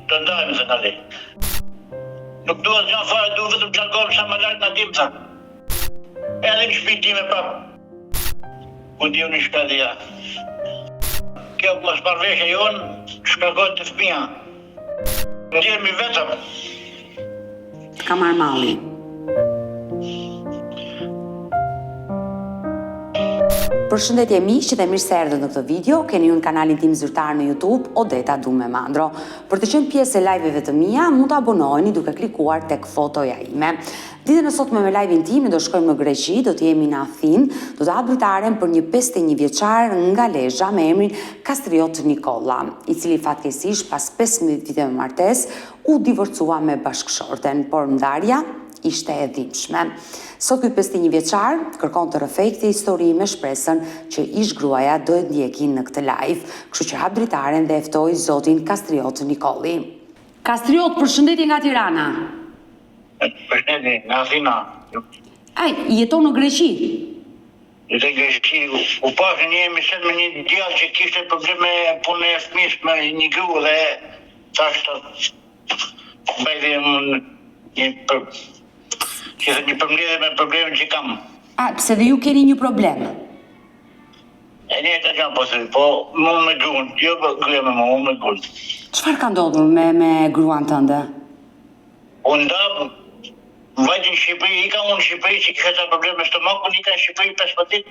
të ndajmë se tani. Nuk duhet nga fare, duhet vetëm të largohem sa më larg nga tim, tha. Edhe në shtëpinë time prap. Ku diu në shkadia. Kjo mos marrëveshja jon shkarkon të fëmija. Ndjehemi vetëm. Ka marrë malli. Përshëndetje miq dhe mirë se erdhët në këtë video. Keni në kanalin tim zyrtar në YouTube Odeta Dume Mandro. Për të qenë pjesë e live-eve të mia, mund të abonoheni duke klikuar tek fotoja ime. Ditën e sotme me live-in tim do shkojmë në Greqi, do të jemi në Athinë, do të hap dritaren për një 51 vjeçar nga Lezhë me emrin Kastriot Nikolla, i cili fatkeqësisht pas 15 vite me martesë u divorcua me bashkëshorten, por ndarja ishte e dhimbshme. Sot ky 51 vjeçar kërkon të rrëfejtë histori me shpresën që ish gruaja do e ndjekin në këtë live. Kështu që hap dritaren dhe e ftoj zotin Kastriot Nikolli. Kastriot, përshëndetje nga Tirana. Përshëndetje nga Athina. Ai, jeton në Greqi? Jeton në Greqi. U pashë një emision me një djalë që kishte probleme punë e fëmijës me një grua dhe tash të bëjë një përmbledhje me problemin që kam. A, pse dhe ju keni një problem? E një të gjam posëri, po më me gruan, jo gruja me më me gruan. Çfarë ka ndodhur me gruan tënde? Unë ndam, vajtë në Shqipëri, ika unë në Shqipëri që kishe ta probleme me stomakun, ika në Shqipëri 15 ditë,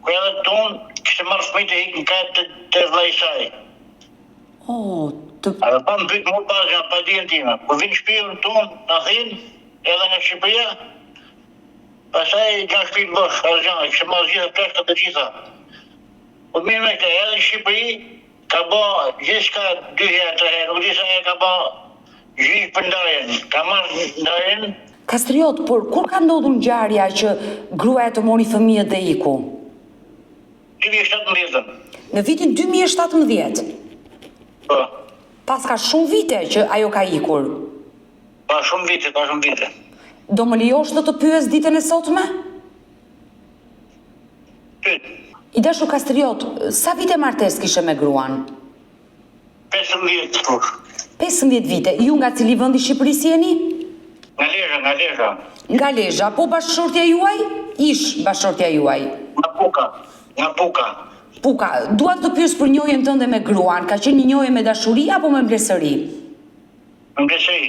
ku edhe tonë kishte marrë fëmijët e ikën ka të vllai i saj. Edhe pa më pyet mua pas nga pa dijen time. Kur vin në shtëpinë tonë në Athinë, edhe nga Shqipëria, pastaj nga shtëpi bosh, argjan, kishte marrë gjithë plashkat të gjitha. Po mirë me këtë, edhe në Shqipëri ka bë gjithçka 2 herë, 3 herë, nuk di sa herë ka bë gjyq për ndarjen. Ka marrë ndarjen. Kastriot, por kur ka ndodhur ngjarja që gruaja të mori fëmijët dhe iku? 2017. Në vitin 2017? Po. Pas ka shumë vite që ajo ka ikur. Pa shumë vite. Do më lejosh të pyes ditën e sotme? Pyet. I dashur Kastriot, sa vite martesë kishe me gruan? 15 thosh. 15 vite. Ju nga cili vend i Shqipërisë jeni? Nga Lezhë. Nga Lezhë, po bashkëshortja juaj? Ish bashkëshortja juaj. Nga Puka. Dua të pyes për njohjen tënde me gruan. Ka qenë një njohje me dashuri apo me mbledhëri? Me mbledhëri.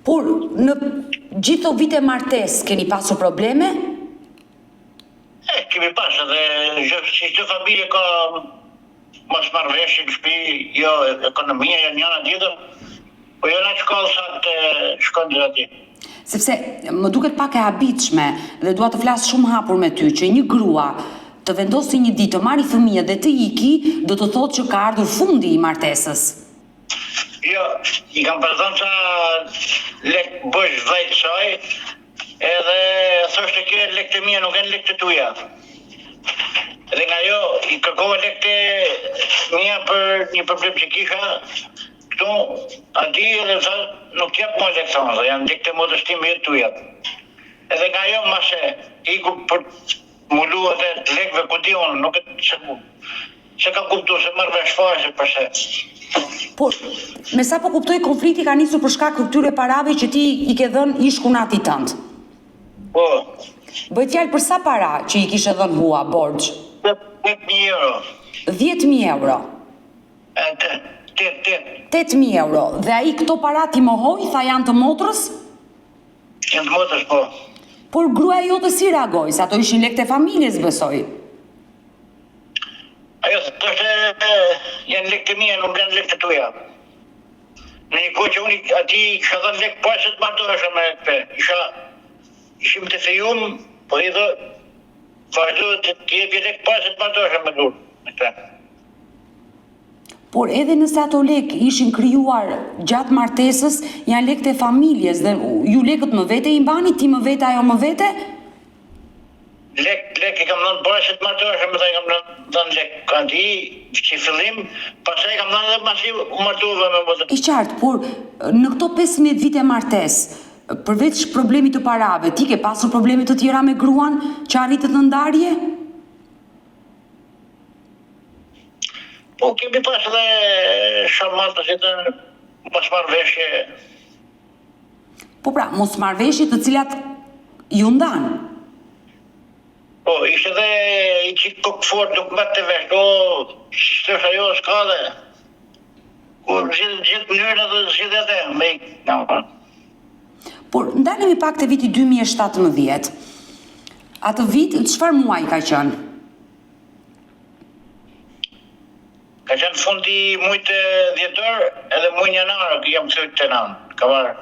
Por në gjithë këto vite martesë keni pasur probleme? Kemi pas edhe çdo familje ka mosmarrëveshje në shtëpi, jo ekonomia, jo njëra tjetër, po jo në shkollë sa të shkojnë atje. Sepse më duket pak e habitshme dhe dua të flas shumë hapur me ty që një grua të vendosi një ditë të marrë fëmijë dhe të iki, do të thotë që ka ardhur fundi i martesës. Jo, i kam përdhënë sa lek bësh vajt saj, edhe thoshte kjo lek të mia, nuk e lek të tuja. Dhe nga jo, i kërkova lek të mia për një problem që kisha, këtu, ati edhe tha, nuk jep më lek thonë, dhe janë lek të modestime jetë tuja. Edhe nga jo, mase, iku për mullu edhe lekve ku di unë, nuk e se ka kuptu, se marrë vesh fare, përse. Por, me sa po kuptoj, konflikti ka nisur për shkak të këtyre parave që ti i ke dhënë ish kunatit tënd. Po. Bëhet fjalë për sa para që i kishe dhënë hua borxh? 8.000 euro. 10.000 euro. 8.000 euro. Dhe ai këto para ti mohoi, tha janë të motrës? Janë të motrës, po. Por gruaja jote si reagoi, se ato ishin lekë të familjes, besoj. Ajo thoshte janë lekë të mia, nuk janë lekë të tuja. Në një kohë që unë ati kisha dhënë lekë pas se të martohesha me këtë. Ishim të fejum, po i dhe vazhdo të jepi lekë pas se të martohesha me këtë. Por edhe nëse ato lekë ishin krijuar gjatë martesës, janë lekë të familjes dhe ju lekët më vete i mbani, ti më vete, ajo më vete? Lekë i kam dhënë para se të martohesha, më thaj kam dhënë lekë. Ati që fillim, pastaj kam dhënë edhe masi u martova me më. I qartë, por në këto 15 vite martesë, përveç problemit të parave, ti ke pasur problemet të tjera me gruan që arritët në ndarje? Po kemi pas edhe shamatës që të mos marrëveshje. Po pra, mos marrëveshje të cilat ju ndanë. Po, ishte dhe i qikë kokë fort, nuk mbet të vesh, që shtesh ajo s'ka dhe. Kur gjithë mënyrën edhe zhjith edhe, me i kënë. Por, ndalemi pak të viti 2017. Atë vit, çfarë muaj ka qenë? Ka qenë fundi mujt dhjetor edhe muj janar, jam këthyt të nanë, ka marrë.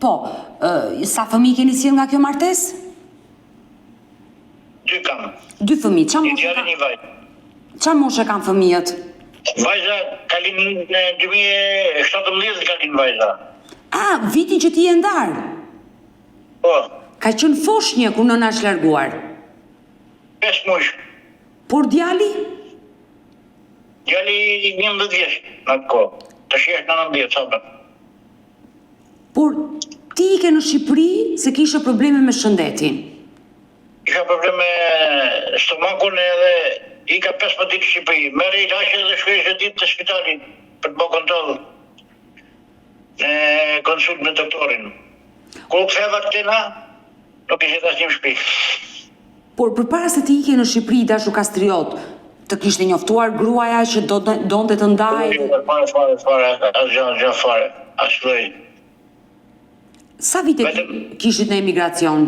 Po, sa fëmijë keni sjellë nga kjo martesë? 2 kam. 2 fëmijë. Një djalë një vajzë. Çfarë moshe kanë fëmijët? Vajza ka linë në 2017 ka linë vajza. Vitin që ti je ndarë. Po, Ka qenë foshnjë kur nëna është larguar. 5 muaj. Por djali? Djali 11 vjeç në atë kohë. Tash është 19 sabër. Por ti ike në Shqipëri se kishe probleme me shëndetin. Isha probleme me stomakun edhe ika 15 ditë në Shqipëri. Merre ilaqe dhe shkoj çdo ditë të spitalit për të bërë kontroll. Në konsult me doktorin. Kur ktheva këtena, nuk ishte asnjë në shtëpi. Por përpara se ti ike në Shqipëri dashur kastriot, të kishte njoftuar gruaja që donte të ndajë. Fare, asgjë fare, asgjë. Sa vite kishit në emigracion?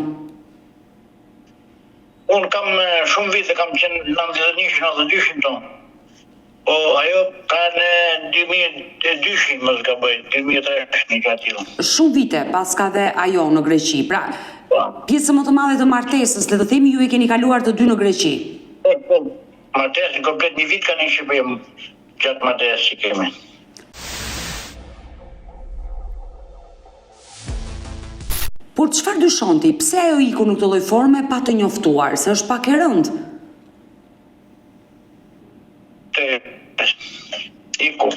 Unë kam shumë vite, kam qenë 91-92 tonë. Po ajo ka në 2002 më s'ka bëjt, 2003 një gjatë. Shumë vite pas ka dhe ajo në Greqi. Pra, pjesë më të madhe të martesës, le të themi ju e keni kaluar të dy në Greqi. Martesën komplet një vit ka në Shqipëri gjatë martesës që kemi. Por çfarë dyshon ti? Pse ajo iku në këtë lloj forme pa të njoftuar? Se është pak e rëndë. Iku.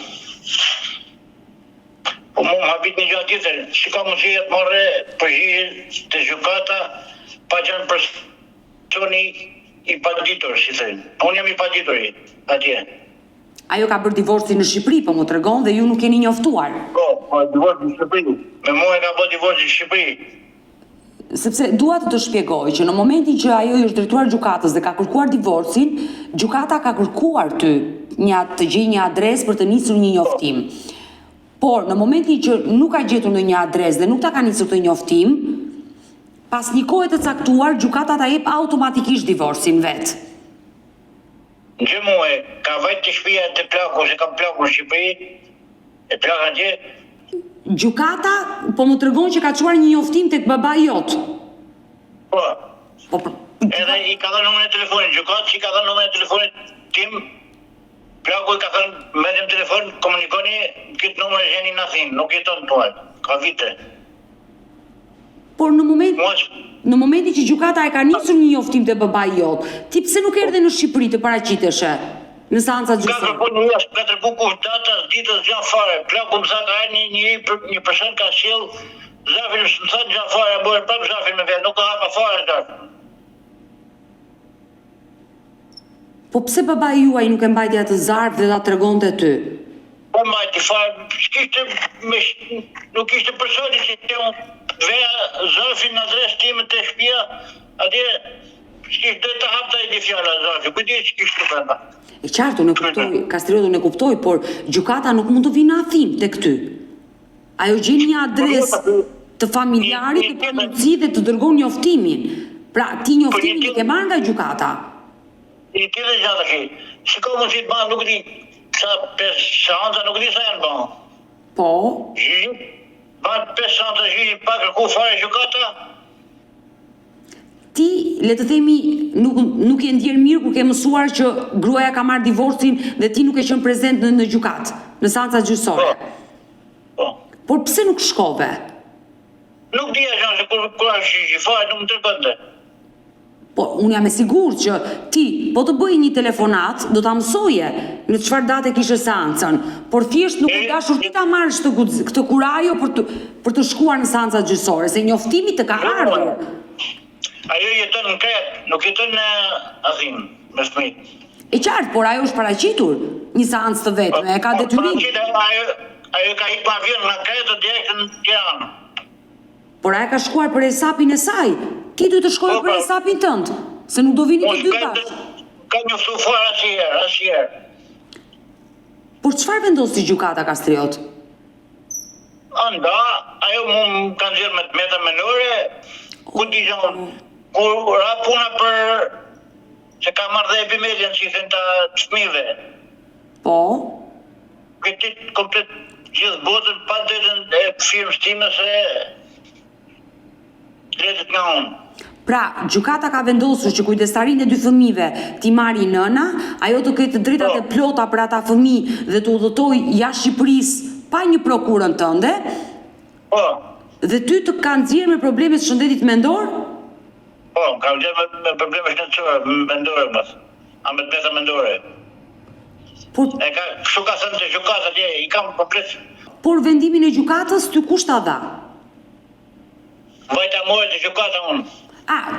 Po mu më habit një gjatë tjetër, që ka mundësi të marrë përgjigje të gjykata pa qenë personi i paditur, si thënë. Unë jam i paditur atje. Ajo ka bërë divorci në Shqipëri, po më tregon dhe ju nuk keni njoftuar. Po, divorci në Shqipëri. Me mua e ka bërë divorci në Shqipëri. Sepse dua të shpjegoj që në momentin që ajo i është drejtuar gjykatës dhe ka kërkuar divorcin, gjykata ka kërkuar ty të gjej një adresë për të nisur një njoftim. Por në momentin që nuk ka gjetur në një adresë dhe nuk ta ka nisur të njoftim, pas një kohe të caktuar, gjykata ta jep automatikisht divorcin vet. Gjë muaj, ka vajt të shtëpia të plaku, se kam plaku në Shqipëri, e plaka atje. Gjykata po më tregon që ka çuar një njoftim tek babai jot. Po. Po. Edhe i ka dhënë numrin e telefonit, gjykata i ka dhënë numrin e telefonit tim. Plaku i ka thënë merrem telefon, komunikoni, këtë numër e gjeni në Athinë, nuk jeton tuaj. Ka vite. Por në momentin që gjykata e ka nisur një njoftim te babai jot, ti pse nuk erdhe në Shqipëri të paraqiteshe në seancat gjyqësore? Katër bukur datas, ditës gjatë fare. Plaku më sa ka një person ka sjell zafin më sa gjatë fare, bëhet prapë zafin me vet, nuk ka hapa fare zafin. Po pse babai juaj nuk e mbajti atë zarf dhe ta tregonte ty? Po mbajti fare, nuk ishte personi që të veja zafin në adresë time të shtëpia, atje s'kishte drejt të hapte ai di fjala zafi, ku di ç'kishte brenda. E qartë, unë e kuptoj, Kastriotu unë e kuptoj, por gjykata nuk mund të vinë në Athinë tek ty. Ajo gjen një adresë të familjarit të mundësi dhe të dërgon njoftimin. Pra, ti njoftimin e ke marrë nga gjykata. I tjetër gjatë që, si ka mundësi të banë, nuk di, sa 5 seanca, nuk di sa janë banë. Po? Banë 5 seanca gjyqi pa kërku fare gjykata. Ti, le të themi, nuk je ndjerë mirë kur ke mësuar që gruaja ka marrë divorcin dhe ti nuk e qenë prezent në gjykat, në seancat gjyqësore. Po. Por pse nuk shkove? Nuk dija që kur është gjyqi fare, nuk më tërgënte. Po, unë jam e sigurt që ti, po të bëj një telefonat, do ta mësoje në çfarë date kishe seancën, por thjesht nuk e dashur ti ta marrësh këtë kurajo për të shkuar në seancat gjyqësore, se njoftimi të ka ardhur. Ajo jeton në Kret, nuk jeton në Athinë, me fëmijë. E qartë, por ajo është paraqitur një seancë të vetme, e ka detyrim. ajo ka ikë me avion nga Kreta direkt në Tiranë. Por ajo ka shkuar për hesapin e saj. Ti duhet të shkojë për hesapin tënd, se nuk do vini të dy bashkë. Ka njoftu fare asnjëherë. Por çfarë vendosi gjykata Kastriot? Anda, ajo më kanë nxjerrë me meta menore, ku dijon, kur ra puna për se ka marrë dhe epimelian që i thënë të fëmijëve. Po? Këtë komplet gjithë botën pa detën e firmës time se letët nga unë. Pra, gjykata ka vendosur që kujdestarinë e dy fëmijëve t'i marrë nëna, ajo të ketë drejtat e plota për ata fëmijë dhe të udhëtojë jashtë Shqipërisë pa një prokurën tënde. Po. Dhe ty të kanë nxjerrë me probleme të shëndetit mendor? Po, ka nxjerrë me probleme shëndetësore, mendore mos. A me meta mendore. E ka kështu ka thënë te gjykata atje, i kam komplet. Por vendimin e gjykatës ty kush ta dha? Vajta morë te gjykata unë.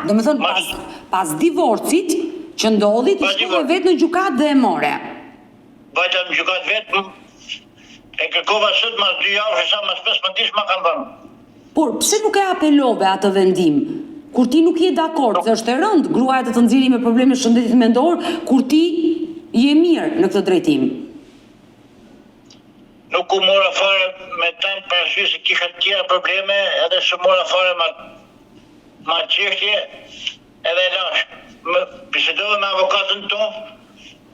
Do me thënë pas divorcit që ndodhi ti shkove vetë në gjykatë dhe e more. Vajta në gjykatë vetë, e kërkova sot mas 2 javë, sa mas 15 ditë ma kanë dhënë. Por pse nuk e apelove atë vendim? Kur ti nuk je dakord, se është e rëndë gruaja të nxjerrë me probleme shëndetit mendor, kur ti je mirë në këtë drejtim. Nuk u mora fare me tajmë parasysh se kisha të tjera probleme, edhe se mora fare ma çështje, edhe lash. Bisedova me avokatën tonë,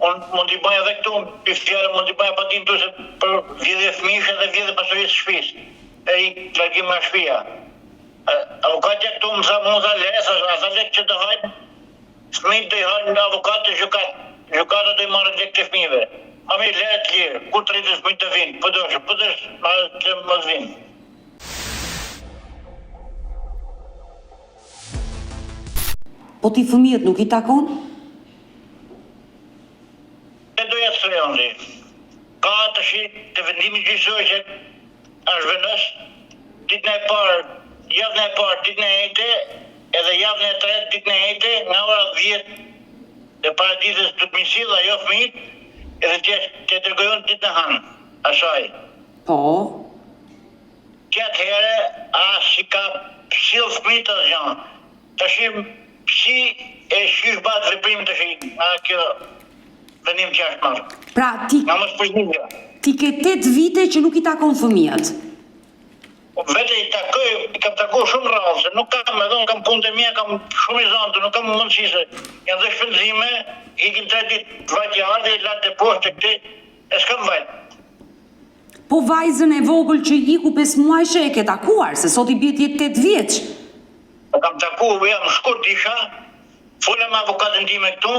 unë mund t'i bëj edhe këtu, për fjallë mund t'i bëj patin tu se për vjedhje fëmijësh edhe vjedhje pasurisë shtëpisë. E i largim nga shtëpia. Avokatja këtu më tha, mund tha lesa, a tha lek që të hajnë, fëmijët të i hajnë në avokatë të gjukatë. Gjukata të i marrë lek të fëmijëve. A mi leret lirë, kur të rritës mëjtë të vinë, pëdërshë, të më të vinë. Po ti fëmijët nuk i takon? E doja të thëre, Andri. Ka të shi të vendimi gjyqësor që është vendos, ditën e parë, javën e parë, ditën e ejte, edhe javën e tretë, ditën e ejte, nga ora 10 dhe paraditës të të misil, ajo fëmijët, edhe të tërgojën ditë në hanë, asaj. Po? Që atëhere, si ka pësil fëmijët të zhanë, të shimë, si e shysh batë veprim të shi, nga kjo vendim që është marë. Pra, ti ke 8 vite që nuk i takon fëmijët? Vete i takoj, i kam takoj shumë rrallë, se nuk kam, edhe unë kam punë të mija, kam shumë i zantë, nuk kam mundësi se janë dhe shpenzime, ikin 3 ditë vajtë ardhe, i latë e poshtë të këti, e s'kam vajtë. Po vajzën e vogël që iku 5 muajshe e ke takuar, se sot i bje t'jetë 8 vjeç. Kam taku, jam shkurt isha, folja me avokatën time këtu,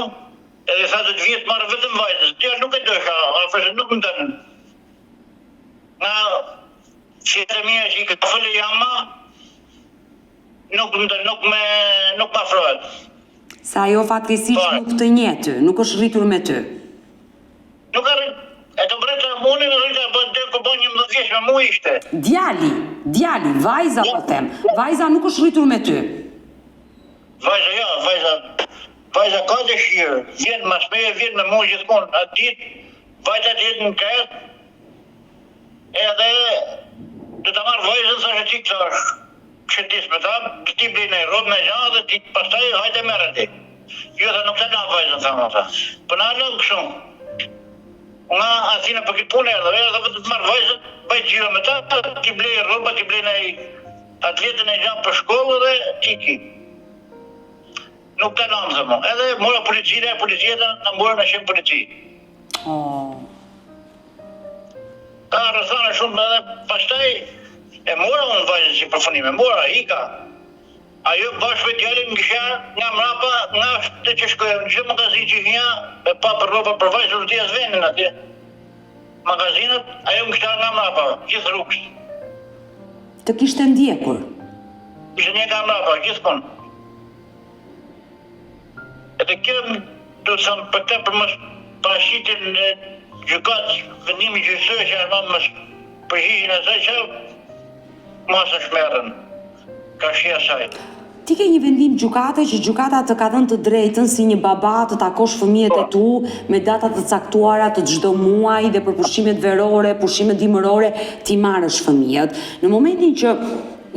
edhe tha 10 vjetë marrë vetëm vajzës, tja nuk e dësha, afërse nuk më dënë. Nga fjetë mija që i këtë fëllë jama, nuk më dënë, nuk më afrohet. Sa ajo fatkesish nuk të njetë, nuk është rritur me ty. Nuk e rritur. E të mbrejtë e muni në rritë e bëtë dhe ku bënë 11 vjeç me mu ishte. Djali, vajza po them. Vajza nuk është rritur me ty. Vajza, ja, vajza ka dëshirë. Vjen mas meje, vjen me mu gjithmonë. Atë ditë, vajza të jetë në kretë, edhe të të marrë vajzën sa që ti këtë është këshëtis me ta, ti blinë e robë me gjanë dhe ti pastaj hajde merë ti. Jo, nuk të nga vajzën, thamë ata. Për në alën këshumë. Nga Athina për këtë punë erdhe vëtë të marrë vajzën, bajtë gjiro me ta, ti blejë roba, ti blejë atletën e gjanë për shkollë dhe tiki. Nuk të namë, dhe mu. Edhe mora policia dhe në mora në shemë polici. Ka rëthane shumë edhe pastaj, e mora unë vajzën si përfunime, mora, ika. Ajo bashkë me djalin kisha nga mrapa, nga të që shkojë në gjithë magazin që hija, me pa për roba për vajzë në tja zvenin atje. Magazinët, ajo më kishta nga mrapa, gjithë rrugës. Të kishte ndjekur? Kishte një nga mrapa, gjithë konë. Edhe kjo do të thëmë për të për mësë parashitin e gjykatë, vendimi gjyqësor që është mësë përgjigjen e saj që mësë shmerën. Ka shia saj. Ti ke një vendim gjykate që gjykata të ka dhënë të drejtën si një baba të takosh fëmijët e tu me data të caktuara të çdo muaji dhe për pushimet verore, pushimet dimërore ti marrësh fëmijët. Në momentin që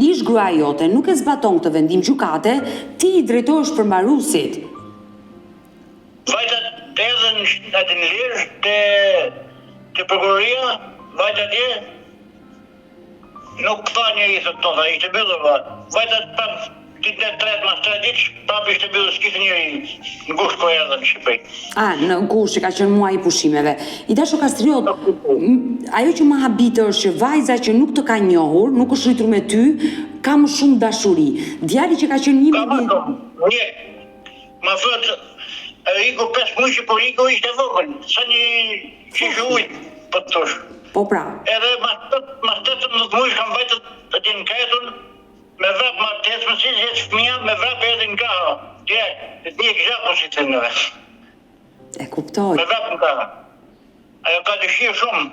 ish gruaja jote nuk e zbaton këtë vendim gjykate, ti i drejtohesh përmbaruesit. Vajta të edhen atë në lirë të prokuroria, vajta atje, nuk tha njëri thot to, ishte mbyllur, vajta prap ditën e tretë mas 3 ditë, prap ishte mbyllur, s'kishte njëri në gusht ko erdhen në Shqipëri. Në gusht që ka qenë muaji i pushimeve. I dashur Kastriot, ajo që më habite është që vajza që nuk të ka njohur, nuk është rritur me ty, ka më shumë dashuri. Djali që ka qenë Një, ma thot, Iku 5 muaj që por Iku ishte vogël, sa një qishë ujtë, për të thosh. Po pra. Edhe mas 18 muaj kam vajtë atje në Kajetun, me vrap ma të hecë mësit, hecë fëmija, me vrap edhe në kaha. Direkt, një gjapo si të nëve. E kuptoj. Me vrap në kaha. Ajo ka dëshirë shumë,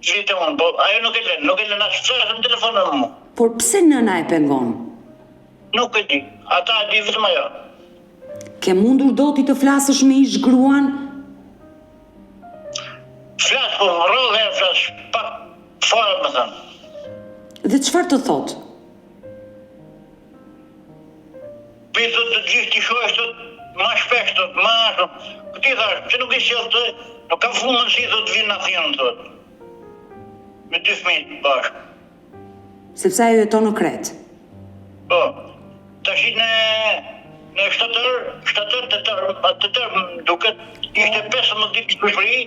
gjithë unë, po ajo nuk e lën asë qërës në telefonë në mu. Por pse nëna e pengon? Nuk e di, ata e di vetëm ajo. Ke mundur do ti të flasësh me ish gruan? Flas, po rrëllë e flas, pak fare më thënë. Dhe çfarë të thot? Pitë të gjithë t'i shojsh të ma shpesh të ma shumë. Këti thash, që nuk i sjellë të, nuk kam full mundësi të vinë në Athinë, thot. Me 2 fëmijë bashkë. Sepse ajo jeton në Kret. Po, tash në shtatër të tërë, duket ishte 15 ditë në Shqipëri,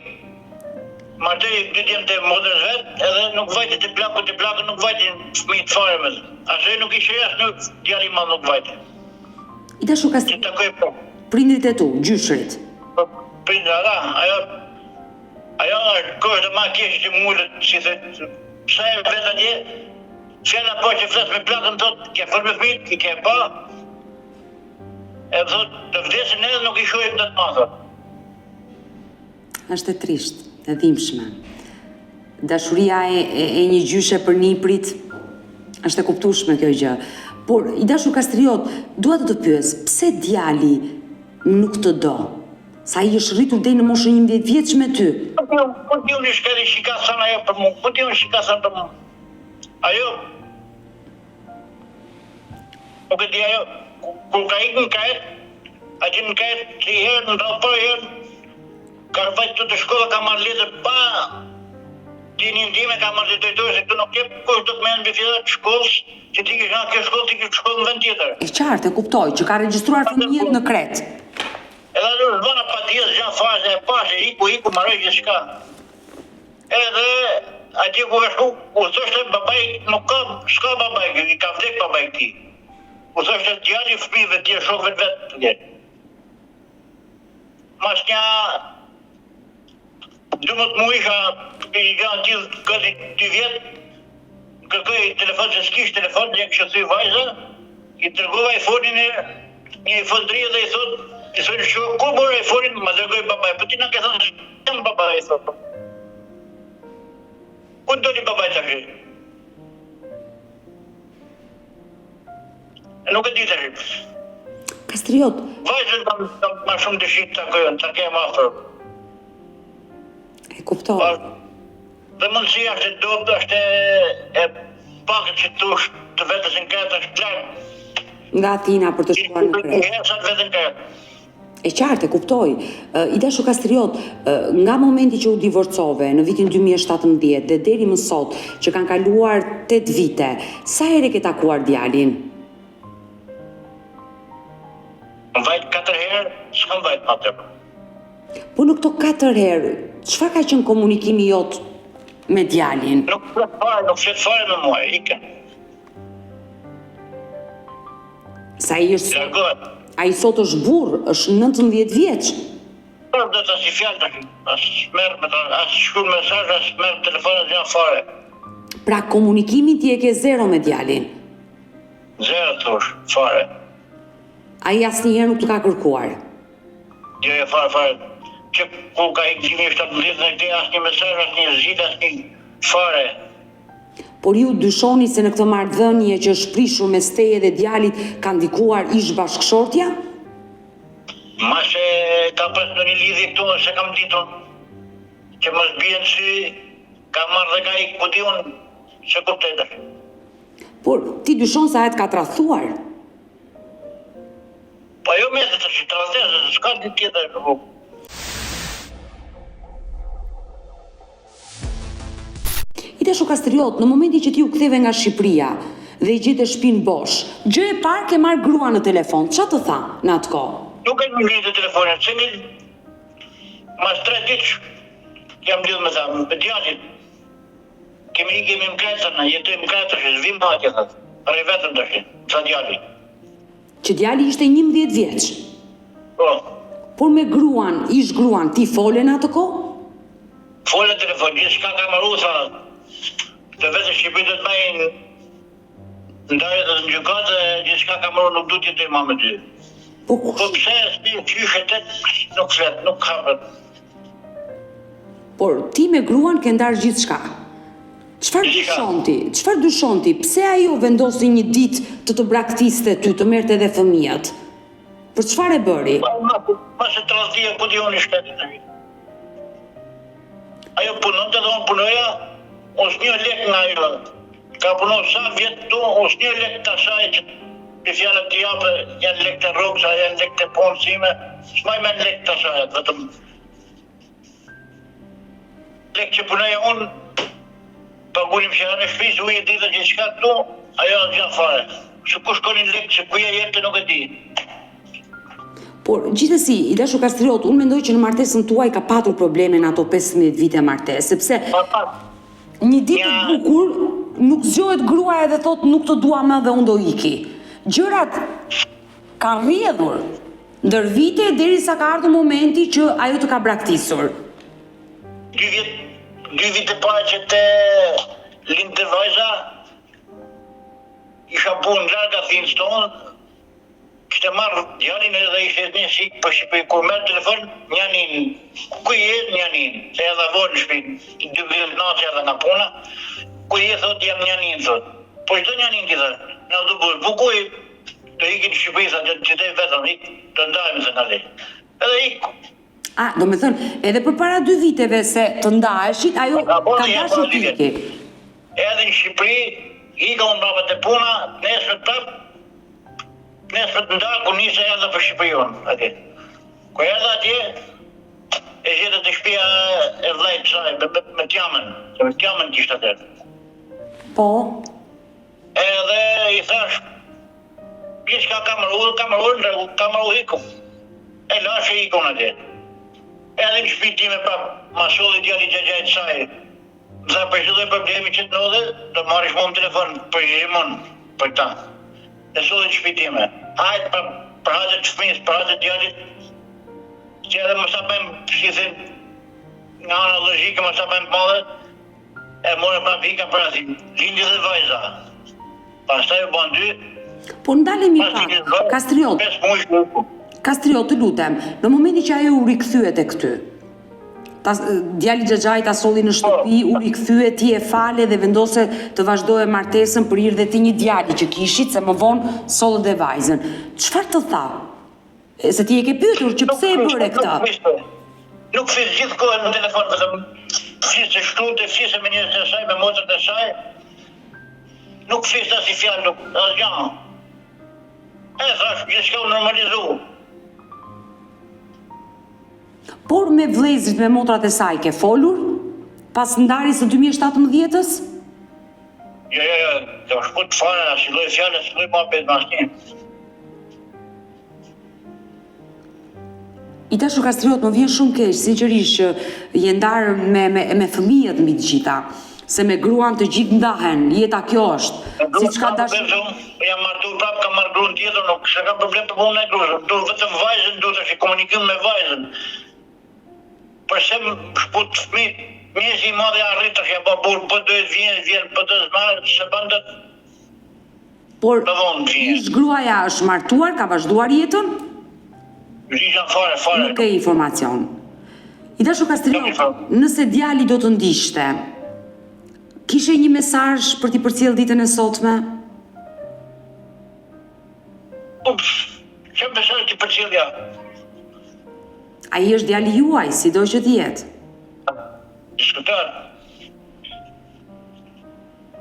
marteri 2 djemë të modrës vetë, edhe nuk vajti të plakë nuk vajti fëmijë të fare me zë. Ashe nuk ishte jasë nuk djali ma nuk vajti. I dashur Kastri, prindrit e tu, gjyshrit. Prindrit, ajo është kështë dhe ma keshë që mullët, si dhe, sa e vetë atje, fjalla po që flasë me plakën, thot, ke fërë me fëmijët, i ke pa, e thot, të vdesin edhe nuk i shojmë të të ma, thot. Është e trisht, e dhimbshme. Dashuria e një gjyshe për niprit është e kuptueshme kjo gjë. Por, i dashur Kastriot, dua të pyes, pse djali nuk të do? Sa i është rritur deri në moshën 11 vjeç me ty? Po ti unë shkeli shikasan ajo për mu, po ti unë shikasan për mu. Ajo, nuk e di ajo, kur ka ikë në Kajet, aty në Kajet, që i herë, në rrallë për herë, ka vajtë të shkolla, ka marrë letër pa ti një ndime, ka marrë të drejtojë, se këtu nuk jep kush do të merren me fjalë të shkollës, që ti kish nga kjo shkollë, ti kish shkollë në vend tjetër. E qartë, e kuptoj, që ka regjistruar fëmijët në Kret. Edhe ajo zbana pa dijes gjatë fazë e pashe, iku marrë gjithçka. Edhe atje ku ka shku, u thoshte babai nuk s'ka babai, i ka vdek babai i tij. U thoshte djali fëmijëve të shokëve vetë. Mas një 12 muaj i kanë gjithë gati 2 vjetë, kërkoj telefon që s'kish telefon, një kështë thuj vajza, i tërgova iPhone-in një iPhone 3 dhe i thonë shko, ku bërë iPhone-in, ma dërgoj babaj, për ti në ke thonë, që në babaj, i thonë. Ku do një babaj të shi? Nuk e di të shi. Kastriot. Vajzën kam ma shumë dëshit të kojën, të kemë afër. E kuptoj. Dhe mundësia është e dobë, është e pakët që të vetës në Kret është lartë. Nga Athina për të shkuar në Kret. Sa të vetë në Kret. E qartë, e kuptoj. I dashur Kastriot, nga momenti që u divorcove në vitin 2017 dhe deri më sot që kanë kaluar 8 vite, sa herë ke takuar djalin? Më vajtë 4 herë, s'kam vajtë ma të. Po në këto 4 herë, çfarë ka qenë komunikimi jot me djalin? Nuk flet fare me mua, ike. Sa i është... Ai sot është burr, është 19 vjeç. Po do të si fjalë tash, as shkruaj mesazh, as merr telefonin janë fare. Pra komunikimin ti e ke zero me djalin? Zero thosh, fare. Ai asnjëherë nuk të ka kërkuar? Jo, fare. Që ku ka ikë 2017 në këte asnjë mesazh, asnjë zgjidhje, asnjë fare. Por ju dyshoni se në këtë marrëdhënie që është prishur mes teje dhe djalit ka ndikuar ish bashkëshortja? Ma se ka pas në një lidhje këtu, se kam ditur që mos bjen sy, ka marrë dhe ka i kuti unë, se kuptetër. Por ti dyshon se ajet ka tradhtuar? Po jo me të që tradhtes, s'ka një tjetër. Ideshu Kastriot, në momenti që ti u ktheve nga Shqipëria dhe i gjete shtëpinë bosh, gjë e parë ke marrë grua në telefon, çfarë të tha në atë kohë? Nuk e më ngritë telefonin, se një mas 3 ditë jam lidhë me ta, me djallit. Kemi më kretër, jetojmë kretër, zvim matje, rri vetëm të shi, sa djallit. Që djali ishte 11 vjeç. Po. Por me gruan, ish gruan, ti fole në atë kohë? Fole telefon, gjithë shka ka maru, tha, të vetë Shqipit të të majnë ndarjet dhe në gjukatë, gjithë shka ka maru nuk du t'jetoj ma me ty. Po pse s'pi qyshetet, nuk flet, nuk hapet. Por ti me gruan ke ndarë gjithë shka. Çfarë dyshon ti? Pse ajo vendosi një ditë të braktiste ty, të merrte edhe fëmijët? Për çfarë e bëri? Ma se tradhtia ku di unë i shtetit të vitë. Ajo punonte dhe unë punoja, unë s'një lek nga ajo. Ka punon sa vjetë tu, unë s'një lek të asaj që për fjallët të japë, janë lek të rogësa, janë lek të punësime, s'maj me në lek të asaj, vetëm. Lek që punoja unë, pagunim që janë e shpisë, ujë ditë që shka tu, ajo në gjanë fare. Se ku shkonin lek, se kuja jetë nuk e di. Por, gjithësi, i dashur Kastriot, unë mendoj që në martesën tuaj ka patur probleme në ato 15 vite martesë, sepse një ditë të bukur nuk zgjohet gruaja dhe thot nuk të dua më dhe unë do iki. Gjërat kanë rrjedhur ndër vite derisa ka ardhur momenti që ajo të ka braktisur. 2 vite para që te lindte vajza, isha punë larga thinë stonë, kështë marrë djalin edhe ishte një shikë për Shqipëri, kur merë telefon, njanin, ku jetë njanin, se edhe vonë në shpinë, 2 vite natë edhe nga puna, ku jetë, thot, jam njanin, thot. Po qëto njanin ti, thot, në autobus, bukuj, të ikin Shqipëri, thot, që te vetëm, të ndajmë se nga le. Edhe ikë. Do me thënë, edhe për para 2 viteve se të ndaheshit, ajo ka dashur t'iki. Edhe në Shqipëri, ika unë baba të puna, nesër të prapë, nesër të ndarë, ku njëse edhe për Shqipërion, ati. Ku edhe atje, e gjithë të shpia e vlajtë saj, me t'jamën, se me t'jamën t'ishtë atër. Po? Edhe i thash, gjithë ka kameru hiku. E lashe hiku në atje. Edhe në shpi time prapë, ma solli djali gjajajtë saj. Dhe përshudhe problemi që të nëdhe, të marish mu në telefon për gjimon, për ta. E solli në shpi time. Hajtë për hatët të fëmijës, për hatët djallit, që edhe më sa bëjmë, shqithin, nga anë logike më sa bëjmë madhe, e morë prapë hika për ati, lindi dhe vajza. Pastaj u ban 2. Po ndalemi pak, Kastriot. 5 muaj. Kastriot, të lutem, në momenti që ajo u rikthyet e këty, djali Xhaxhai ta solli në shtëpi, u rikthyet, ti e fale dhe vendose të vazhdoje martesën për hir dhe ti një djali që kishit, se më vonë sollë dhe vajzën. Çfarë të tha? Se ti e ke pyetur që pse e bëre këtë? Nuk fis gjithë kohën në telefon, vetëm fisë shkrute, fisë me njerëz të saj, me motrët e saj. Nuk fis as i fjalë, nuk asgjë. E thash, gjithçka u normalizu. Por me vëllezërit, me motrat e saj ke folur? Pas ndarjes së 2017-s? Jo, do shkut fare, si lloj fjalë, si lloj mohabet me asnjë. I dashur Kastriot, më vjen shumë keq, sinqerisht, që je ndarë me fëmijët mbi të gjitha. Se me gruan të gjithë ndahen, jeta kjo është. Siç ka dashur. Jam martuar prapë, kam marrë gruan tjetër, nuk s'ka problem të punë me gruan. Do vetëm vajzën, do të shi komunikim me vajzën. Përse më shput fëmijë, njësi i madhe arrit të shja, po burë, po dojtë vjen, po të zmarë, se bëndët. Por, ish gruaja është martuar, ka vazhduar jetën? Zhizhan fare. Nuk e informacion. I dashur Kastriot, nëse djali do të ndishte, Kishe një mesazh për t'i përcjell ditën e sotme? Që mesazh t'i përcjellja? Ai është djali juaj, sido që t'jetë. Diskutar.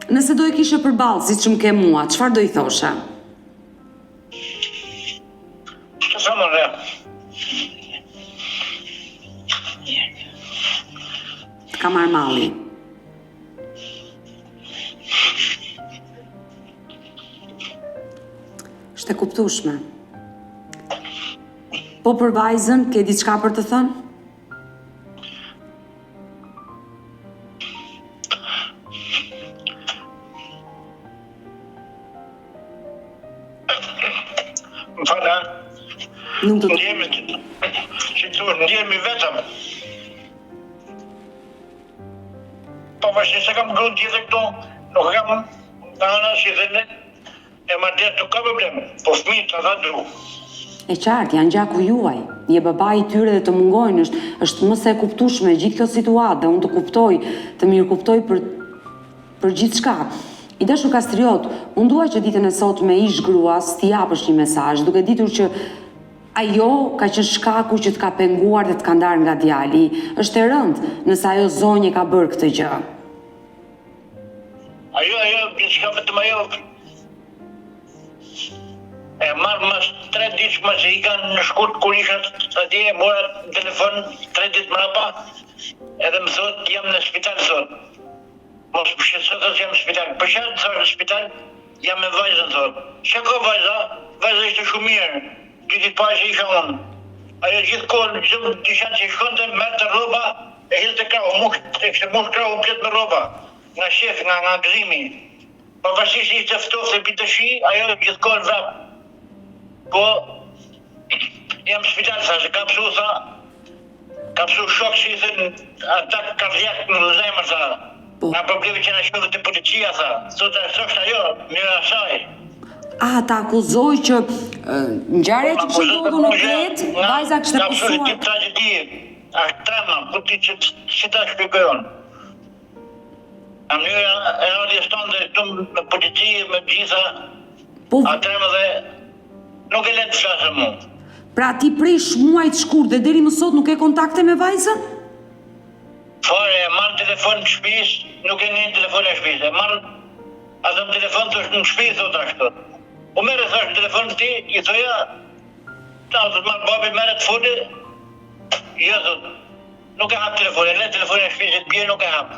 Nëse do e kishe përballë siç më ke mua, çfarë do I thoshe? Që sa më re? Ka marrë malli. Është e kuptueshme. Po për vajzën, ke diçka për të thënë? Më falë, Nuk do të... ndjehemi vetëm. Pavarësisht se kam gruan tjetër këtu, nuk kam ana si thënë, e marrë nuk ka problem, po fëmijët ata du. E qartë, janë gjaku juaj, je baba I tyre dhe të mungojnë, është më se e kuptueshme gjithë kjo situatë dhe unë të kuptoj, të mirë kuptoj për gjithë shka. I dashur Kastriot, unë dua që ditën e sotme ish gruas t'i japësh një mesazh, duke ditur që ajo ka qenë shkaku që t'ka penguar dhe t'ka ndarë nga djali. Është e rëndë nëse ajo zonjë ka bërë këtë gjë. Ajo, diçka vetëm ajo. E marrë mas 3 ditë mas e ikan në shkurt kur isha atje, e mora telefon 3 ditë mrapa, edhe më thot jam në spital thot. Mos më shqetëso thot jam në spital. Për çfarë thot në spital? Jam me vajzën thot. Çka ka vajza? Vajza ishte shumë mirë. 2 ditë pas isha unë. Ajo gjithkohë dishan që shkonte merrte rroba e hilte krau, e kishte mush krau komplet me rroba. Nga shef, nga gëzimi. Pavarësisht ishte ftoftë e bitëshi, ajo gjithkohë vrap. Po, jam në spital, sa që ka pësu shok që I thënë atak kardiak në zemër, sa. Nga problemi që në shkëve të policia, sa. Sot është ajo, njëra asaj. Ta akuzoj që ngjarja që kishte ndodhur në Klet, vajza kishte pësuar. Ka pësu të tragedi, është trema, po ti që si ta shpjegojon. Në njëra e radhjes tonë dhe me polici, me gjitha, a trema dhe nuk e letë flasë mu. Pra ti prej muajt shkurt dhe deri më sot nuk e kontakte me vajzën? Fare, e marrë telefon në shpis, nuk e një telefon e shpis. E marrë atë në telefon të është në shpis, thot ashtë. U mere thash në telefon ti, I thoja, ta të marrë babi mere të foli, jo thot, nuk e hap telefon, e le telefon e shpis e të bje, nuk e hap.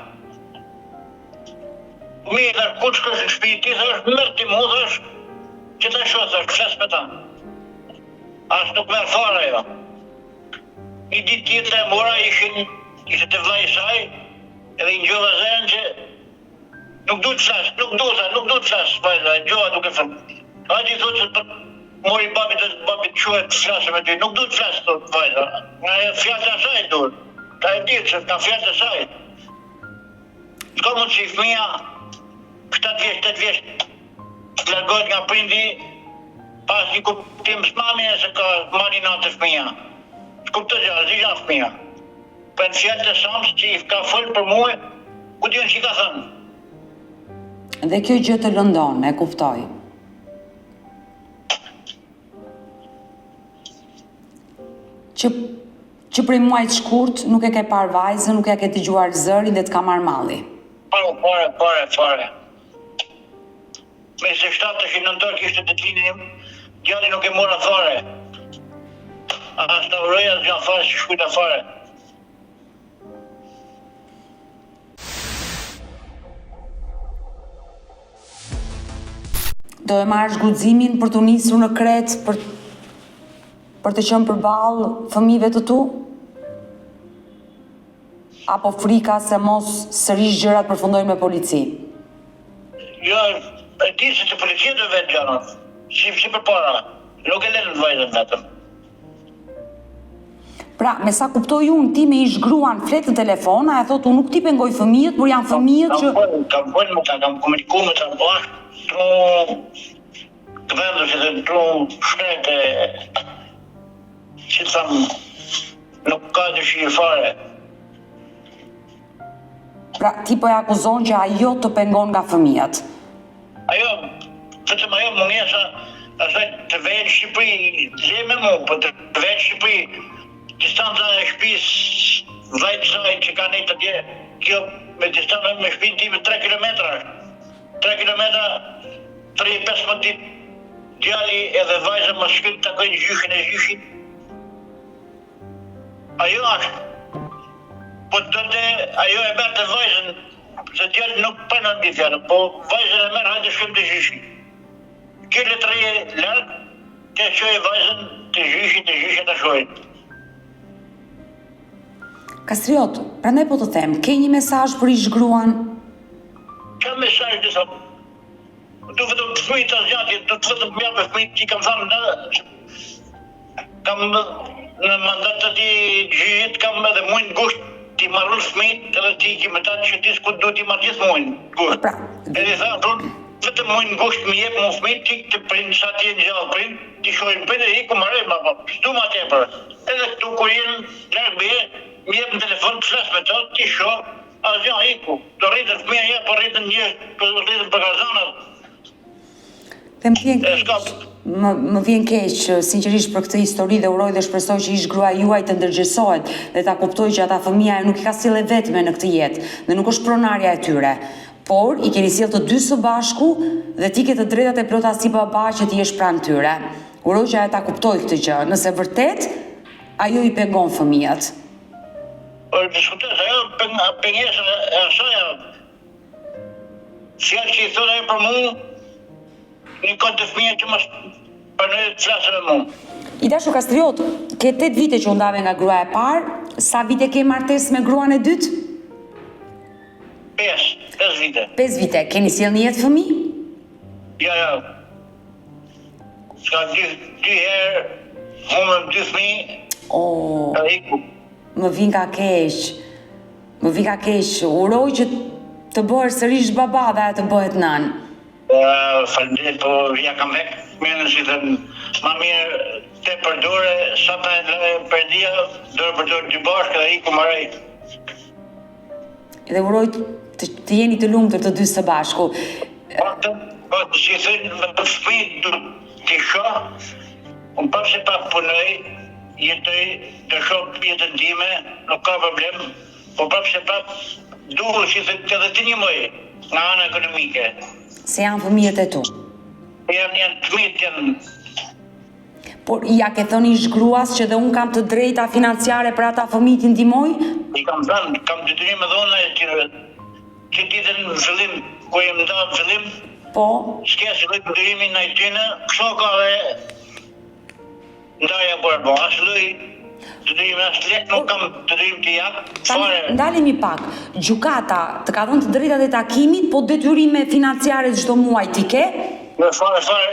Mi e thash, ku që kështë në shpis, ti thash, mërë ti mu thash, që ta shoh, thash, fles me ta. Ashtë nuk merë fara jo. Një ditë tjetër e mora ishte të vllai I saj, edhe I ngjova zërin që nuk duhet flas, nuk duhet flas, vajza, e ngjova duke thënë. Hajde I thotë që mori babi të quhet flasë me ty, nuk duhet flas thot vajza. Nga fjalët e saj duhet. Ta e ditë që ka fjalët e saj. S'ka mundësi fëmia 7 vjeç, 8 vjeç të largohet nga prindi pas një kuptim s'mami e se ka marri natë fëmia. S'kuptoj gjë, zigja fëmia. Për në fjallë të Sams që I ka folë për muë, ku t'ju në që I ka thënë. Dhe kjo gjë të lëndon, e kuptoj. Që prej muajt shkurt nuk e ke parë vajzën, nuk e ke dëgjuar zërin dhe t'ka marrë malli. Fare. Me se 7-9 kishte të t'linin, djali nuk e mora fare. As të uroja s'gja fare që shkujta fare. Do e marrësh guximin për të nisur në Kret për të qenë përballë fëmijëve të tu? Apo frika se mos sërish gjërat përfundojnë me polici? Jo, e di se të policia do vetë gjanat, si për para, nuk e lënë vajzën vetëm. Pra, me sa kuptoj unë, ti me ish gruan flet në telefon, a e thot, unë nuk ti pengoj fëmijët, por janë fëmijët që... Kam folë me ta, kam komunikuar me ta, po ashtë të vendu që të tru shkrete, që të thamë, nuk ka dëshirë fare. Pra, ti po e akuzon që ajo të pengon nga fëmijët. Ajo, vetëm ajo mungesa, asaj të vejë në Shqipëri, leme mu, po të vejë në Shqipëri, distanca e shtëpisë vllajt saj që ka nejtë atje, kjo me distanca me shtëpinë time 3 kilometra. 3 kilometra, 3-15 ditë, djali edhe vajza më shkën të takojnë gjyshin e gjyshin. Ajo është. Po ajo e merr të vajzën, se djali nuk përnë në ditjane, po vajzën e merr hajde shkëm të gjyshin. Kjo letreje lartë, të qoj vajzën të gjyshin të shojnë. Kastriot, prandaj po të them, ke një mesazh për ish gruan? Ka mesazh disa. Du vetëm fëmijë të zgjatje, du të vetëm mja për fëmijë që kam thënë kam në mandat të ti gjyjit, kam edhe mujnë gusht t'i marrën fëmijët edhe t'i kime ta që ti s'ku du t'i marrë gjithë mujnë gusht. Edhe thënë, vetëm mujnë gusht më jep më fëmijët ti të prind, sa ti e në gjallë prind, ti shojnë prind e i ku marrë ma pa, s'du ma tepër. Edhe këtu kur jenë largë beje, më jep në telefon të flas me to, ti shoh, asgjë iku. Do rritën fëmija ja, po rritën njështë, po rritën për kazanat. Dhe më vjen keq, sinqerisht për këtë histori dhe uroj dhe shpresoj që ish gruaja juaj të ndërgjegjësohet dhe ta kuptoj që ata fëmia nuk i ka sjellë vetme në këtë jetë dhe nuk është pronarja e tyre. Por i keni sjellë të dy së bashku dhe ti ke të drejtat e plota si baba që ti jesh pranë tyre. Uroj që ajo ta kuptoj këtë gjë, nëse vërtet ajo i pengon fëmijët. Diskutes, ajo pengesën e asaja. Fjallë që i thonë ajo për mu, një konë të fëmijë që mos përnojë të flasë me mu. I dashu Kastriot, ke 8 vite që undave nga gruaja e parë, sa vite ke martesë me gruan e dytë? 5 vite. 5 vite, keni sjellë një jetë fëmijë? Ja. Ska 2 herë, humëm 2 fëmijë, edhe iku. Më vin ka keq, uroj që të bëhesh sërish baba dhe të bëhet nën. Falënderit, po ja kam vek, menën si dhe ma mirë te përdore, sa ta e lëve përdia, dore përdore dy bashkë dhe iku marej. Dhe uroj të jeni të lumtur të dy së bashku. Po, si thënë, me të fëmijë du t'i shoh, unë pap se pak punoj, jetoj të shoh jetën time, nuk ka problem, po prap se prap duhu si të dhe të një mëj nga anë ekonomike. Se janë fëmijët e tu? Janë fëmijët janë. Por ja ke thënë ish gruas që dhe unë kam të drejta financiare për ata fëmijët i ndihmoj? I kam thënë, kam detyrim edhe unë që ti dhe në fillim, ku jem nda në fillim, po? s'ke si lëj detyrimin në i tyne, kësho ka dhe ndaja bërë, po asë lëj detyrimin asë lek, nuk kam detyrim të jakë, fare. Ndalemi pak, gjykata të ka dhënë të drejtat e takimit, po detyrime financiare çdo muaj ti ke? Fare,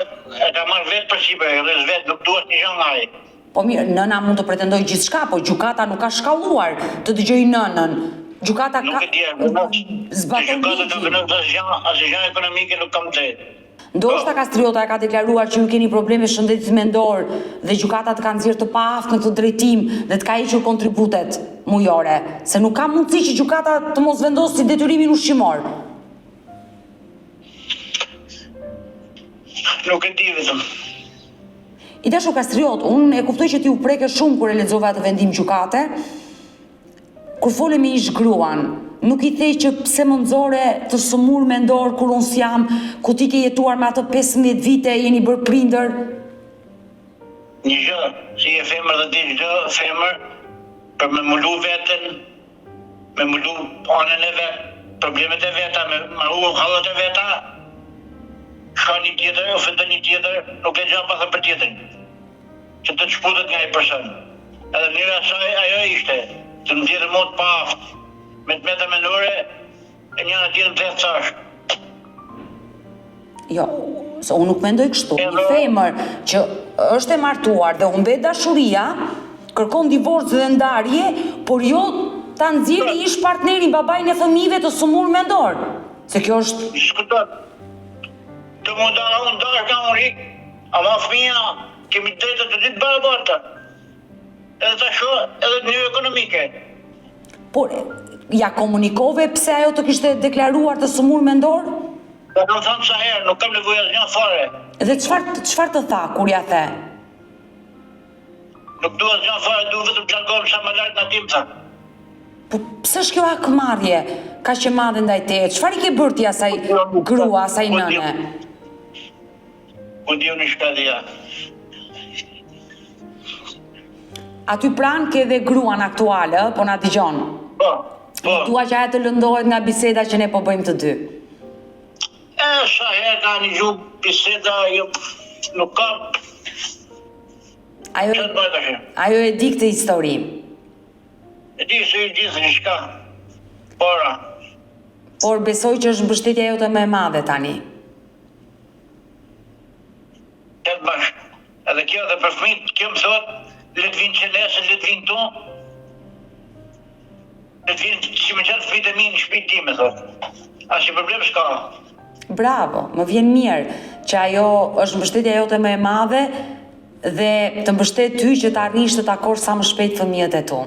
e ka marrë vetë për Shqipër, edhe vetë nuk duhet një gjë nga ai. Po mirë, nëna mund të pretendoj gjithçka, po gjykata nuk ka shkalluar të dëgjoj nënën. Gjykata ka zbaton ligjin. Asë gjë ekonomike nuk kam drejtë. Ndoshta Kastriota e ka deklaruar që ju keni probleme shëndetit mendor dhe gjykata të kanë nxjerrë të paaft në këtë drejtim dhe të ka hequr kontributet mujore, se nuk ka mundësi që gjykata të mos vendosë si detyrimin ushqimor. Nuk e di vetëm. I dashu Kastriot, unë e kuptoj që ti u preke shumë kur e lexova atë vendim gjykate. Kur fole me ish gruan, nuk i thej që pse më nxore të sëmur mendor kur unë s'jam, ku ti ke jetuar me atë 15 vite, jeni bërë prindër? Një gjë, si e femër dhe di çdo femër, për me mullu veten, me mullu anën e vet, problemet e veta, me marru hallat e veta, shka një tjetër, ofendon një tjetër, nuk e gjanë pasë për tjetërin, që të shputet nga i person. Edhe njëra saj ajo ishte, të më tjetër mund pa aftë, me të meta mendore, e njëra tjetër të thash. Jo, se unë nuk mendoj kështu. Një femër që është e martuar dhe humbet dashuria, kërkon divorc dhe ndarje, por jo ta nxjerrë ish partnerin, babain e fëmijëve të sëmur mendor. Se kjo është... Diskutot. Të mund unë darë ka unë rikë, ama fëmija kemi drejtë të ditë barabarta. Edhe ta shoh edhe një ekonomike. Por, Ja komunikove pse ajo të kishte deklaruar të sëmur mendor? Ka kam thënë sa herë, nuk kam nevojë asnjë fare. Dhe çfarë të tha kur ja the? Nuk dua asnjë fare, dua vetëm të largohem sa më lart nga ti më tha. Po pse është kjo akmarrje kaq e madhe ndaj teje? Çfarë i ke bërë ti asaj grua, asaj nëne? Po diu në shkallëja. Aty pranë ke edhe gruan aktuale, po na dëgjon. Po. Dua që ajo të lëndohet nga biseda që ne po bëjmë të dy. Sa herë ka një gjuhë biseda, nuk ka... Ajo e di këtë histori. E di se i gjithë një shka. Pora. Por besoj që është mbështetja jote më e madhe tani. Këtë bashkë. Edhe kjo dhe për fëmijët, kjo më thot, le të vinë që nesër, le të vinë tu. Le të vinë që më qëtë fëmijët e mi në shtëpinë time, thot. Asnjë problem s'ka. Bravo, më vjen mirë që ajo është mbështetja jote më e madhe dhe të mbështet ty që të arrish të takosh sa më shpejt fëmijët e tu.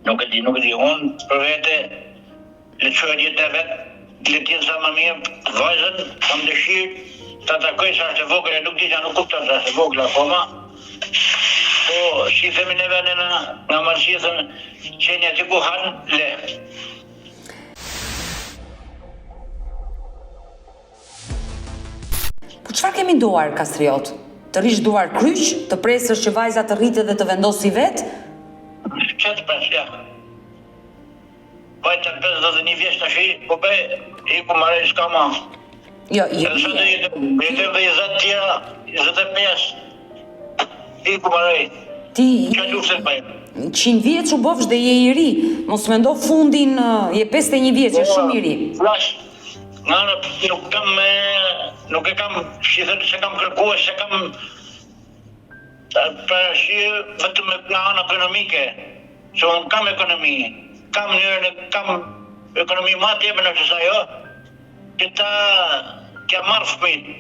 Nuk e di, unë për vete le të shojë jetë e vetë, le të jetë sa më mirë, vajzën, kam dëshirë të takoj sa është e vogël, e nuk di që nuk kupton sa është e vogël akoma. Po, si themi neve nga marësia, thëmë, qenja të ku hanë, le. Po çfarë kemi nduar, Kastriot? Të rish duar kryq, të presësh që vajza të rritet dhe të vendosi vetë? Qëtë pres, ja. Vajta 51 vjeç tash, po bëj, i ku marrë s'ka ma. Jo, jetëm dhe 20 tjera, 25, i ku marrë. Që luftet bëjmë. 100 vjeç u bëfsh dhe je i ri. Mos mendo fundin, je 51 vjeç, je shumë i ri. Flash, nuk e kam, si thënë se kam kërkuar, se kam parashie vetëm nga ana ekonomike. Se unë kam ekonomi, kam ekonomi ma tjeme në qësa jo, që t'ja marrë fëmijë.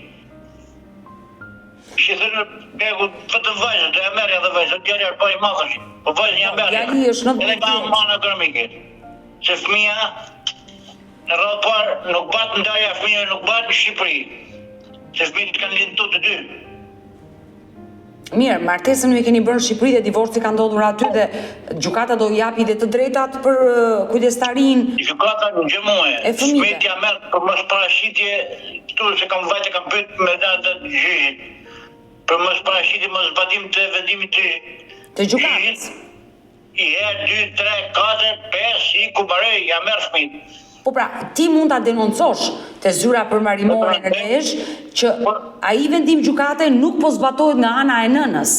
Si thënë, vetëm vajzën, të ja merë edhe vajzën, djali arë pa i madhësh, po vajzën ja merë, edhe ka anë ekonomike. Se fëmija, në rrallë parë, nuk batë ndaja fëmija, nuk batë në Shqipëri. Se fëmijët kanë linë të dy. Mirë, martesën ju e keni bërë në Shqipëri dhe divorci ka ndodhur aty dhe gjykata do japi dhe të drejtat për kujdestarin. Gjykata në gjëmue, fëmijët ja merë për mos parashitje, këtu se kam vajtë, kam pytë me të gjyqit. Për mos parashitje, mos zbatim të vendimit të gjykatës. I herë, 2, 3, 4, 5, i ku barej, ja merë fëmijët. Po pra, ti mund ta denoncosh te zyra përmarimore në Lezhë që ai vendim gjykate nuk po zbatohet nga ana e nënës.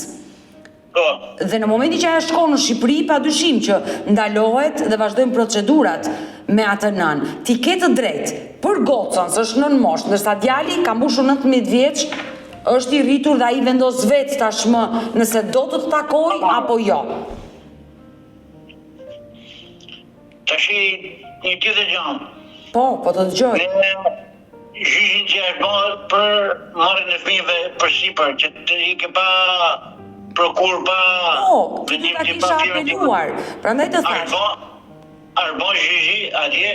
Dhe në momentin që ajo shkon në Shqipëri, padyshim që ndalohet dhe vazhdojnë procedurat me atë nën. Ti ke të drejtë për gocën, s'është nën moshë, ndërsa djali ka mbushur 19 vjeç, është i rritur dhe ai vendos vetë tashmë nëse do të takojë apo jo. Tashi një tjetër gjanë. Po të dëgjoj. Gjyqin që është bërë për marrjen e fëmijëve për sipër, që të ikë pa prokur, pa vendim që pa apeluar. Prandaj të thash. Është bërë gjyqi atje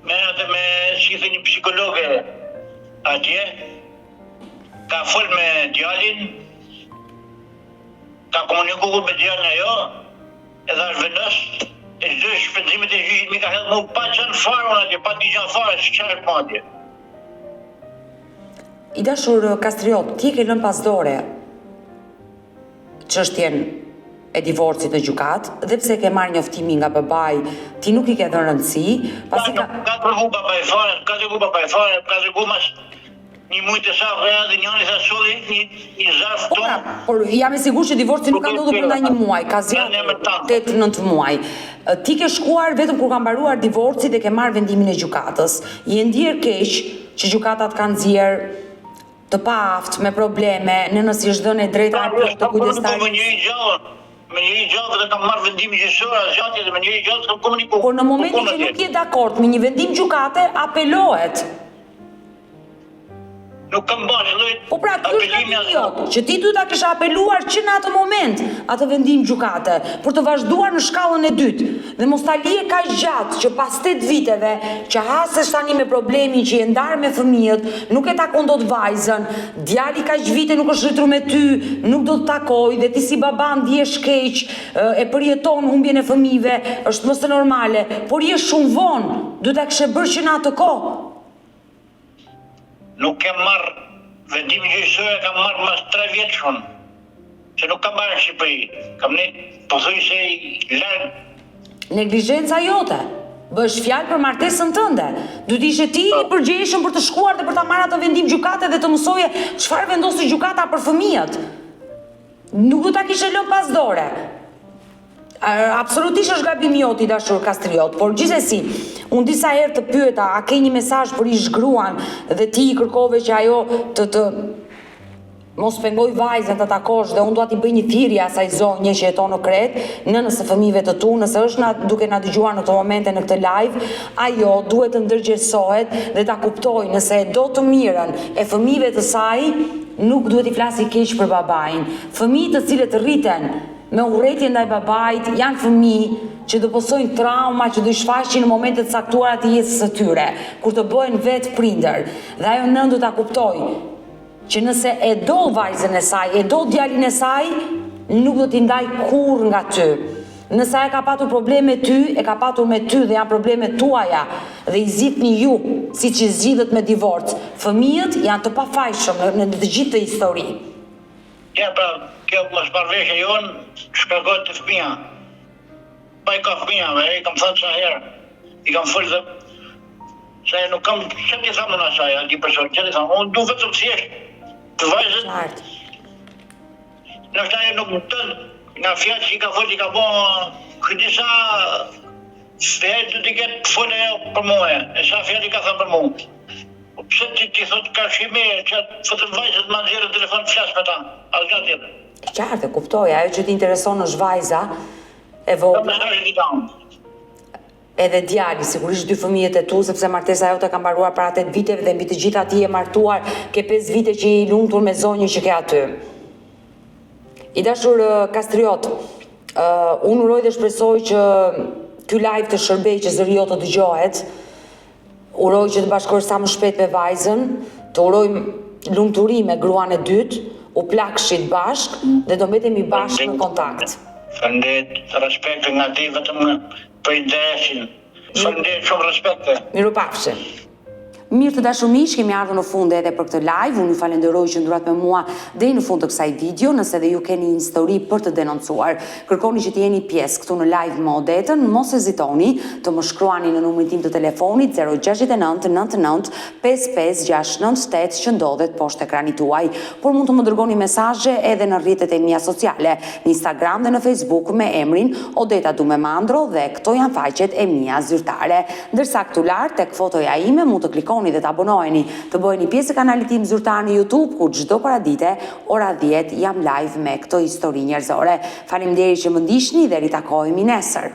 me si thënë një psikologe atje, ka fol me djalin, ka komunikuar me djalin ajo, edhe është vendos. E çdo shpenzimet e gjyqit mi ka hedhë mu pa qenë farë unë atje, pa t'i gjanë farë, s'qarë pa atje. I dashur Kastriot, ti ke lënë pas dore çështjen e divorcit në gjykat, dhe pse ke marrë njoftimi nga babai, ti nuk i ke dhënë rëndësi, pasi ka treguar babai fare, ka treguar mas një mujtë e sakë dhe njëri tha solli një zarf tonë. Por jam e sigurt që divorci nuk ka ndodhur brenda një muaj, ka zgjatur 8-9 muaj. Ti ke shkuar vetëm kur ka mbaruar divorci dhe ke marrë vendimin e gjykatës. Je ndier keq që gjykatat kanë nxjerr të paaft me probleme, nëse i është dhënë drejta të kujdestarit. Me njëri gjallë dhe kam marrë vendimin gjyqësor, asgjë dhe me njëri gjallë kam komunikuar. Por në momentin që nuk je dakord me një vendim gjykate, apelohet. Nuk kam bërë lloj. Po pra, ky është gabimi jot, që ti duhet ta kisha apeluar që në atë moment, atë vendim gjykate, për të vazhduar në shkallën e dytë. Dhe mos ta lije kaq gjatë që pas 8 viteve që hasesh tani me problemin që je ndarë me fëmijët, nuk e takon dot vajzën, djali kaq vite nuk është rritur me ty, nuk do të takoj dhe ti si baba ndihesh keq, e përjeton humbjen e fëmijëve, është më së normale, por je shumë vonë, duhet ta kishe bërë që në atë kohë. Nuk kem marrë vendimin gjyqësor, kam marrë mas 3 vjet shumë. Se nuk kam marrë në Shqipëri. Kam ne pothuajse larg. Neglizhenca jote. Bësh fjalë për martesën tënde. Duhet ishe ti i përgjegjshëm për të shkuar dhe për ta marrë atë vendim gjykate dhe të mësoje çfarë vendosi gjykata për fëmijët. Nuk do ta kishe lënë pas dore. Absolutisht është gabimi jot i dashur Kastriot, por gjithsesi, unë disa herë të pyeta, a ke një mesazh për ish gruan dhe ti i kërkove që ajo të mos pengoj vajzën të takosh dhe unë dua t'i bëj një thirrje asaj zonje që jeton në Kret, nënës së fëmijëve të tu, nëse është duke na dëgjuar në këto momente në këtë live, ajo duhet të ndërgjegjësohet dhe ta kuptojë nëse e do të mirën e fëmijëve të saj, nuk duhet i flasi keq për babain. Fëmijët të cilët rriten me urrëtie ndaj babait janë fëmijë që do posojnë trauma, që do i shfaqin në momentet caktuara të jetës së tyre, kur të bëhen vetë prindër. Dhe ajo nën do ta kuptojë që nëse e do vajzën e saj, e do djalin e saj, nuk do t'i ndaj kurrë nga ty. Nëse ai ka patur probleme ty, e ka patur me ty dhe janë probleme tuaja dhe i zgjidhni ju, siç i zgjidhet me divorc. Fëmijët janë të pafajshëm në të gjithë të histori. Ja, pra, kjo mos marrëveshje jonë, shkarkohet të fëmija. Pa i ka fëmija, i kam thënë sa herë. I kam folë dhe... Se nuk kam... Që t'i thamë në asaj, ati person, që t'i thamë? Unë du vetëm si eshtë të vajzën. Në shtaj nuk më tënë, nga fjallë që i ka folë, i ka bo... Këtisa... Fjallë du t'i ketë folë e për muhe. E sa fjallë i ka thënë për muhe. Pse ti thot ka shime që vetëm vajzat ma nxjerrën telefon të flas me ta, asgjë tjetër. Qartë, kuptoj, ajo që t'intereson është vajza e vogël. Edhe djali, sigurisht 2 fëmijët e tu, sepse martesa jote ka mbaruar para 8 viteve dhe mbi të gjitha ti e martuar, ke 5 vite që i lumtur me zonjën që ke aty. I dashur Kastriot, unë uroj dhe shpresoj që ky live të shërbej që zëri jote dëgjohet. Uroj që të bashkohesh sa më shpejt me vajzën, të uroj lumturi me gruan e dytë, u plakshit bashk dhe do mbetemi bashkë në kontakt. Faleminderit, respekt nga ti vetëm për interesin. Faleminderit, shumë respekt. Mirupafshim. Mirë të dashur miq, kemi ardhur në fund edhe për këtë live. Unë ju falenderoj që ndurat me mua deri në fund të kësaj video. Nëse dhe ju keni një histori për të denoncuar, kërkoni që të jeni pjesë këtu në live me Odetën, mos hezitoni të më shkruani në numrin tim të telefonit 069 99 55698 që ndodhet poshtë ekranit tuaj. Por mund të më dërgoni mesazhe edhe në rrjetet e mia sociale, në Instagram dhe në Facebook me emrin Odeta Dumemandro dhe këto janë faqet e mia zyrtare. Ndërsa këtu lart tek fotoja ime mund të klikoni dhe të abonoheni, të bëheni pjesë e kanalit tim zyrtar në YouTube, ku çdo paradite ora 10 jam live me këto histori njerëzore. Faleminderit që më ndiqni dhe ritakohemi nesër.